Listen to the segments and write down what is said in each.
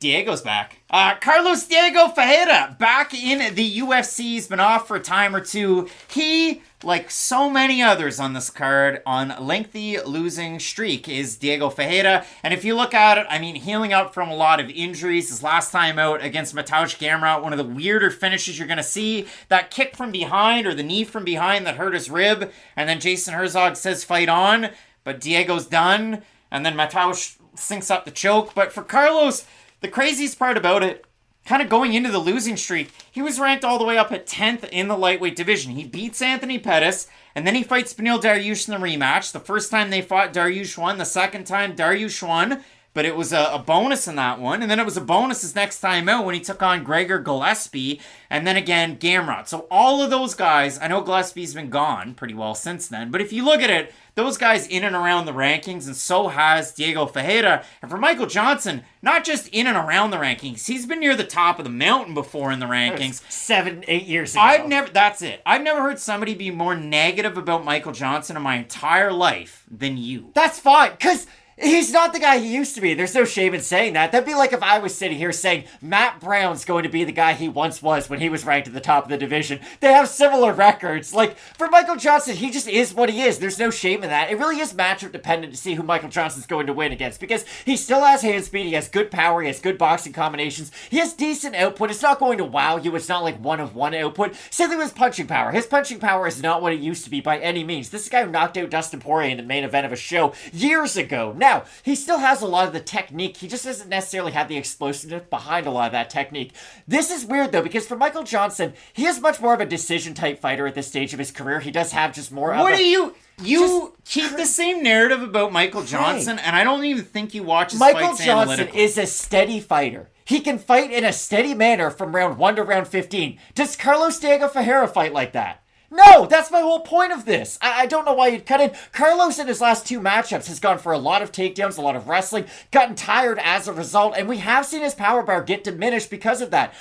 Diego's back. Carlos Diego Ferreira back in the UFC. He's been off for a time or two. He, like so many others on this card, on a lengthy losing streak is Diego Ferreira. And if you look at it, I mean, healing up from a lot of injuries. His last time out against Mateusz Gamrot, one of the weirder finishes you're going to see. That kick from behind or the knee from behind that hurt his rib. And then Jason Herzog says fight on. But Diego's done. And then Mateusz sinks up the choke. But for Carlos, the craziest part about it, kind of going into the losing streak, he was ranked all the way up at 10th in the lightweight division. He beats Anthony Pettis, and then he fights Beneil Dariush in the rematch. The first time they fought, Dariush won. The second time, Dariush won, but it was a bonus in that one. And then it was a bonus his next time out when he took on Gregor Gillespie, and then again, Gamrot. So all of those guys, I know Gillespie's been gone pretty well since then, but if you look at it, those guys in and around the rankings, and so has Diego Ferreira. And for Michael Johnson, not just in and around the rankings, he's been near the top of the mountain before in the rankings. 7-8 years ago. That's it. I've never heard somebody be more negative about Michael Johnson in my entire life than you. That's fine, because he's not the guy he used to be. There's no shame in saying that. That'd be like if I was sitting here saying Matt Brown's going to be the guy he once was when he was ranked at the top of the division. They have similar records. Like, for Michael Johnson, he just is what he is. There's no shame in that. It really is matchup dependent to see who Michael Johnson's going to win against, because he still has hand speed, he has good power, he has good boxing combinations, he has decent output. It's not going to wow you. It's not like one-of-one output. Same thing with his punching power. His punching power is not what it used to be by any means. This is a guy who knocked out Dustin Poirier in the main event of a show years ago. Now, he still has a lot of the technique. He just doesn't necessarily have the explosiveness behind a lot of that technique. This is weird, though, because for Michael Johnson, he is much more of a decision-type fighter at this stage of his career. He does have just more of You keep the same narrative about Michael Johnson, and I don't even think you watch his Michael fights Johnson analytically. is a steady fighter. He can fight in a steady manner from round 1 to round 15. Does Carlos Diego Ferreira fight like that? No, that's my whole point of this. I don't know why you'd cut in. Carlos in his last 2 matchups has gone for a lot of takedowns, a lot of wrestling, gotten tired as a result, and we have seen his power bar get diminished because of that.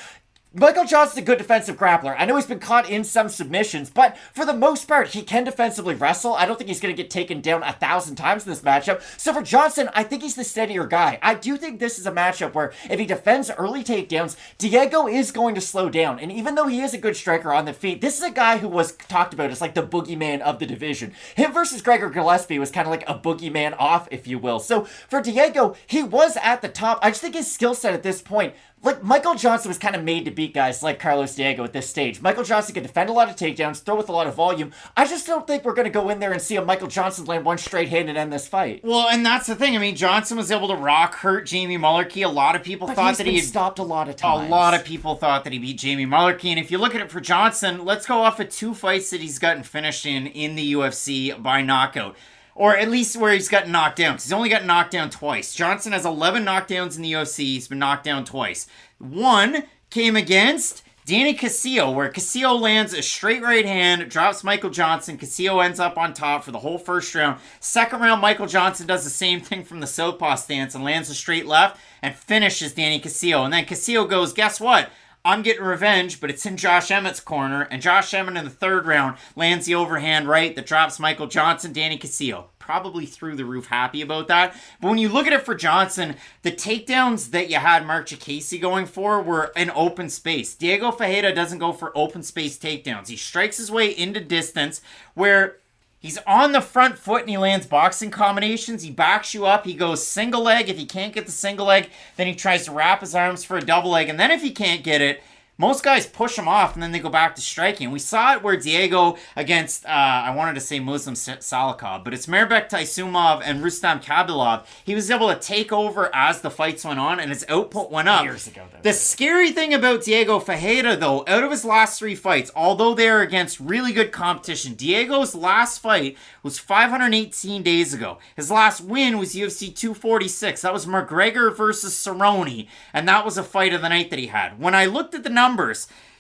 Michael Johnson's a good defensive grappler. I know he's been caught in some submissions, but for the most part, he can defensively wrestle. I don't think he's going to get taken down 1,000 times in this matchup. So for Johnson, I think he's the steadier guy. I do think this is a matchup where if he defends early takedowns, Diego is going to slow down. And even though he is a good striker on the feet, this is a guy who was talked about as like the boogeyman of the division. Him versus Gregor Gillespie was kind of like a boogeyman off, if you will. So for Diego, he was at the top. I just think his skill set at this point, like, Michael Johnson was kind of made to beat guys like Carlos Diego at this stage. Michael Johnson can defend a lot of takedowns, throw with a lot of volume. I just don't think we're going to go in there and see a Michael Johnson land one straight hit and end this fight. Well, and that's the thing. I mean, Johnson was able to hurt Jamie Mullarkey. A lot of people thought that he had stopped a lot of times. A lot of people thought that he beat Jamie Mullarkey. And if you look at it for Johnson, let's go off of 2 fights that he's gotten finished in the UFC by knockout. Or at least where he's gotten knocked down, because he's only gotten knocked down twice. Johnson has 11 knockdowns in the UFC. He's been knocked down twice. 1 came against Danny Casillo, where Casillo lands a straight right hand, drops Michael Johnson. Casillo ends up on top for the whole first round. Second round, Michael Johnson does the same thing from the southpaw stance and lands a straight left and finishes Danny Casillo. And then Casillo goes, guess what? I'm getting revenge, but it's in Josh Emmett's corner. And Josh Emmett in the third round lands the overhand right that drops Michael Johnson. Danny Casillo probably through the roof happy about that. But when you look at it for Johnson, the takedowns that you had Mark Chikasi going for were in open space. Diego Ferreira doesn't go for open space takedowns. He strikes his way into distance where he's on the front foot and he lands boxing combinations. He backs you up. He goes single leg. If he can't get the single leg, then he tries to wrap his arms for a double leg. And then if he can't get it, most guys push him off and then they go back to striking. We saw it where Diego against, I wanted to say Muslim Salikov, but it's Mairbek Taisumov and Rustam Kabilov. He was able to take over as the fights went on and his output went up. Years ago, though. The scary thing about Diego Ferreira, though, out of his last 3 fights, although they're against really good competition, Diego's last fight was 518 days ago. His last win was UFC 246. That was McGregor versus Cerrone, and that was a fight of the night that he had. When I looked at the numbers,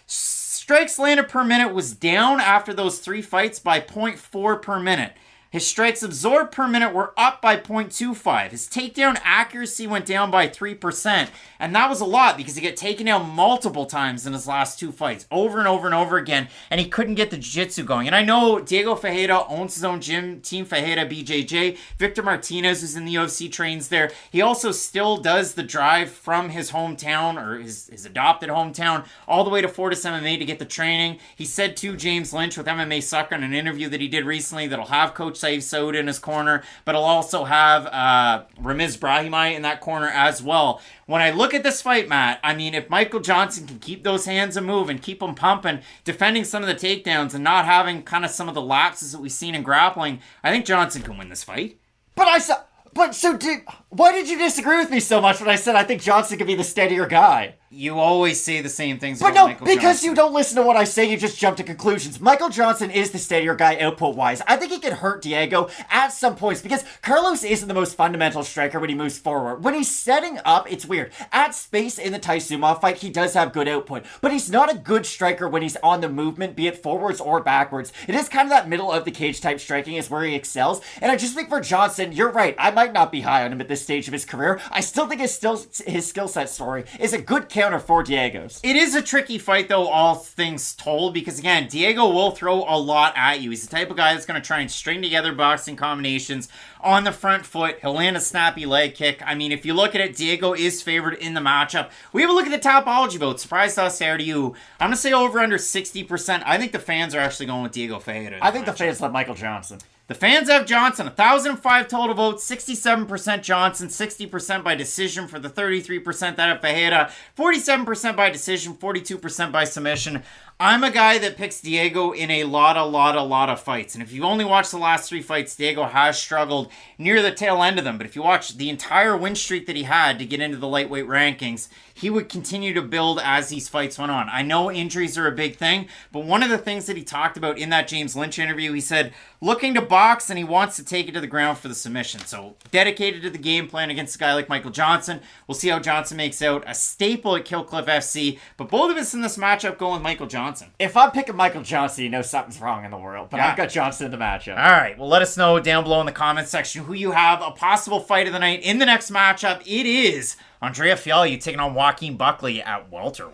strikes landed per minute was down after those 3 fights by 0.4 per minute. His strikes absorbed per minute were up by 0.25. His takedown accuracy went down by 3%. And that was a lot because he got taken down multiple times in his last 2 fights, over and over and over again, and he couldn't get the jiu-jitsu going. And I know Diego Ferreira owns his own gym, Team Ferreira BJJ. Victor Martinez, who's in the UFC, trains there. He also still does the drive from his hometown, or his adopted hometown, all the way to Fortis MMA to get the training. He said to James Lynch with MMA Sucker in an interview that he did recently that he'll have Coach Saif Saud in his corner, but he'll also have Ramiz Brahimaj in that corner as well. When I look at this fight, Matt, I mean, if Michael Johnson can keep those hands a move and keep them pumping, defending some of the takedowns and not having kind of some of the lapses that we've seen in grappling, I think Johnson can win this fight. Why did you disagree with me so much when I said I think Johnson could be the steadier guy? You always say the same things But about no, Michael because Johnson. you don't listen to what I say, you just jump to conclusions. Michael Johnson is the steadier guy output-wise. I think he can hurt Diego at some points because Carlos isn't the most fundamental striker when he moves forward. When he's setting up, it's weird. At space in the Taisumov fight, he does have good output, but he's not a good striker when he's on the movement, be it forwards or backwards. It is kind of that middle of the cage type striking is where he excels, and I just think for Johnson, you're right, I might not be high on him at this stage of his career. I still think his skill set story is a good counter for Diego. It is a tricky fight, though, all things told, because, again, Diego will throw a lot at you. He's the type of guy that's going to try and string together boxing combinations on the front foot. He'll land a snappy leg kick. I mean, if you look at it, Diego is favored in the matchup. We have a look at the Topology vote. Surprise us, how do you? I'm going to say over under 60%. I think the fans are actually going with Diego Ferreira. I think the fans love Michael Johnson. The fans have Johnson, 1,005 total votes, 67% Johnson, 60% by decision for the 33% that have Ferreira, 47% by decision, 42% by submission. I'm a guy that picks Diego in a lot of fights. And if you only watch the last 3 fights, Diego has struggled near the tail end of them. But if you watch the entire win streak that he had to get into the lightweight rankings, he would continue to build as these fights went on. I know injuries are a big thing, but one of the things that he talked about in that James Lynch interview, he said, looking to box and he wants to take it to the ground for the submission. So dedicated to the game plan against a guy like Michael Johnson. We'll see how Johnson makes out. A staple at Killcliff FC, but both of us in this matchup go with Michael Johnson. If I'm picking Michael Johnson, you know something's wrong in the world, but I've got Johnson in the matchup. All right, well, let us know down below in the comments section who you have a possible fight of the night in the next matchup. It is Andrea Fialho taking on Joaquin Buckley at welterweight.